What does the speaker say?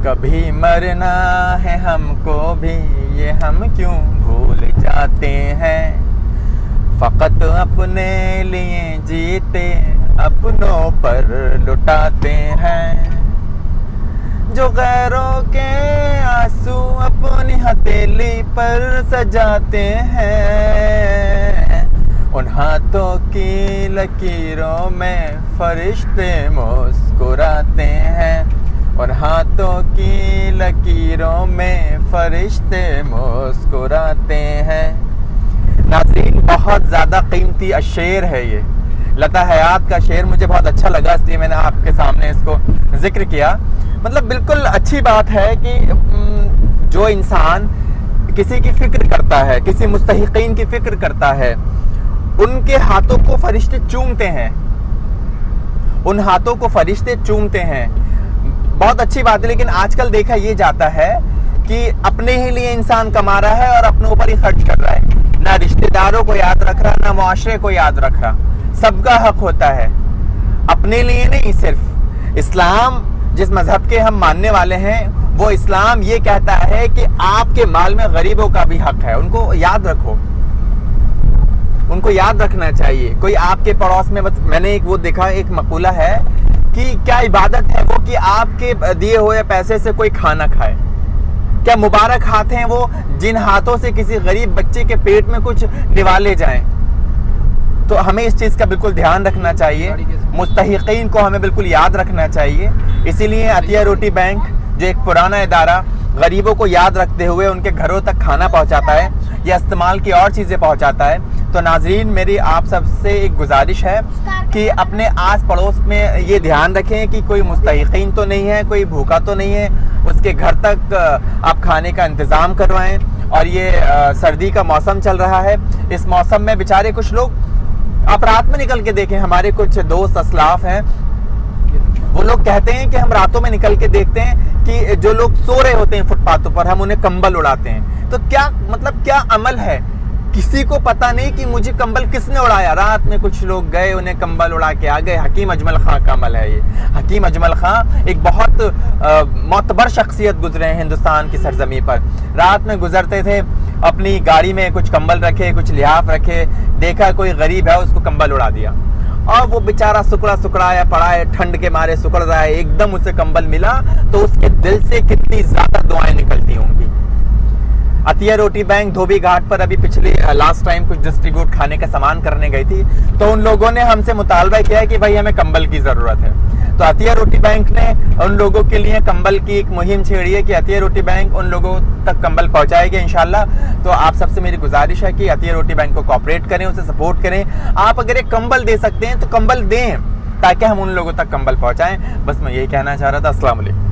कभी मरना है हमको भी, ये हम क्यों भूल जाते हैं। फकत अपने लिए जीते, अपनों पर लुटाते हैं। जो गैरों के आंसू अपनी हथेली पर सजाते हैं, उन हाथों की लकीरों में फरिश्ते मुस्कुराते हैं। उन हाथों की लकीरों में फरिश्ते मुस्कुराते हैं। नाज़रीन, बहुत ज़्यादा कीमती शेर है ये। लता हयात का शेर मुझे बहुत अच्छा लगा, इसलिए मैंने आपके सामने इसको जिक्र किया। मतलब बिल्कुल अच्छी बात है कि जो इंसान किसी की फिक्र करता है, किसी मुस्तहिकीन की फिक्र करता है, उनके हाथों को फरिश्ते चूमते हैं, उन हाथों को फरिश्ते चूमते हैं। बहुत अच्छी बात है। लेकिन आजकल देखा ये जाता है कि अपने ही लिए इंसान कमा रहा है और अपने ऊपर ही खर्च कर रहा है, ना रिश्तेदारों को याद रख रहा, ना मुआशरे को याद रख रहा। सबका हक होता है, अपने लिए नहीं। सिर्फ इस्लाम, जिस मजहब के हम मानने वाले हैं, वो इस्लाम ये कहता है कि आपके माल में गरीबों का भी हक है, उनको याद रखो, उनको याद रखना चाहिए। कोई आपके पड़ोस में, बस मैंने एक वो देखा, एक मकूला है कि क्या इबादत है वो कि आपके दिए हुए पैसे से कोई खाना खाए। क्या मुबारक हाथ हैं वो जिन हाथों से किसी गरीब बच्चे के पेट में कुछ निवाले जाएं। तो हमें इस चीज़ का बिल्कुल ध्यान रखना चाहिए, मुस्तहिकीन को हमें बिल्कुल याद रखना चाहिए। इसीलिए अतिया रोटी बैंक, जो एक पुराना इदारा गरीबों को याद रखते हुए उनके घरों तक खाना पहुंचाता है या इस्तेमाल की और चीज़ें पहुंचाता है। तो नाजरीन, मेरी आप सबसे एक गुजारिश है कि अपने आस पड़ोस में ये ध्यान रखें कि कोई मुस्तहिकीन तो नहीं है, कोई भूखा तो नहीं है, उसके घर तक आप खाने का इंतज़ाम करवाएं। और ये सर्दी का मौसम चल रहा है, इस मौसम में बेचारे कुछ लोग, आप रात में निकल के देखें, हमारे कुछ दोस्त असलाफ हैं, वो लोग कहते हैं कि हम रातों में निकल के देखते हैं कि जो लोग सो रहे होते हैं फुटपाथों पर, हम उन्हें कंबल उड़ाते हैं। तो क्या मतलब, क्या अमल है, किसी को पता नहीं कि मुझे कंबल किसने उड़ाया। रात में कुछ लोग गए, उन्हें कंबल उड़ा के आ गए। हकीम अजमल खां का अमल है ये। हकीम अजमल खां एक बहुत मोतबर शख्सियत गुजरे हैं हिंदुस्तान की सरजमी पर। रात में गुजरते थे, अपनी गाड़ी में कुछ कंबल रखे, कुछ लिहाफ रखे, देखा कोई गरीब है, उसको कंबल उड़ा दिया और वो बेचारा सुकड़ा सुकड़ाया पड़ा है, ठंड के मारे सुकड़ रहा है। एकदम उसे कंबल मिला तो उसके दिल से कितनी ज्यादा दुआएं निकलती होंगी। अतिया रोटी बैंक धोबी घाट पर अभी पिछले लास्ट टाइम कुछ डिस्ट्रीब्यूट खाने का सामान करने गई थी, तो उन लोगों ने हमसे मुतालबा किया है कि भाई हमें कंबल की जरूरत है। तो अतिया रोटी बैंक ने उन लोगों के लिए कंबल की एक मुहिम छेड़ी है कि अतिया रोटी बैंक उन लोगों तक कंबल पहुंचाएगी इंशाल्लाह। तो आप सबसे मेरी गुजारिश है कि अतिया रोटी बैंक को कोऑपरेट करें, उसे सपोर्ट करें। आप अगर एक कंबल दे सकते हैं तो कंबल दें, ताकि हम उन लोगों तक कंबल पहुंचाएं। बस मैं यही कहना चाह रहा था। अस्सलाम वालेकुम।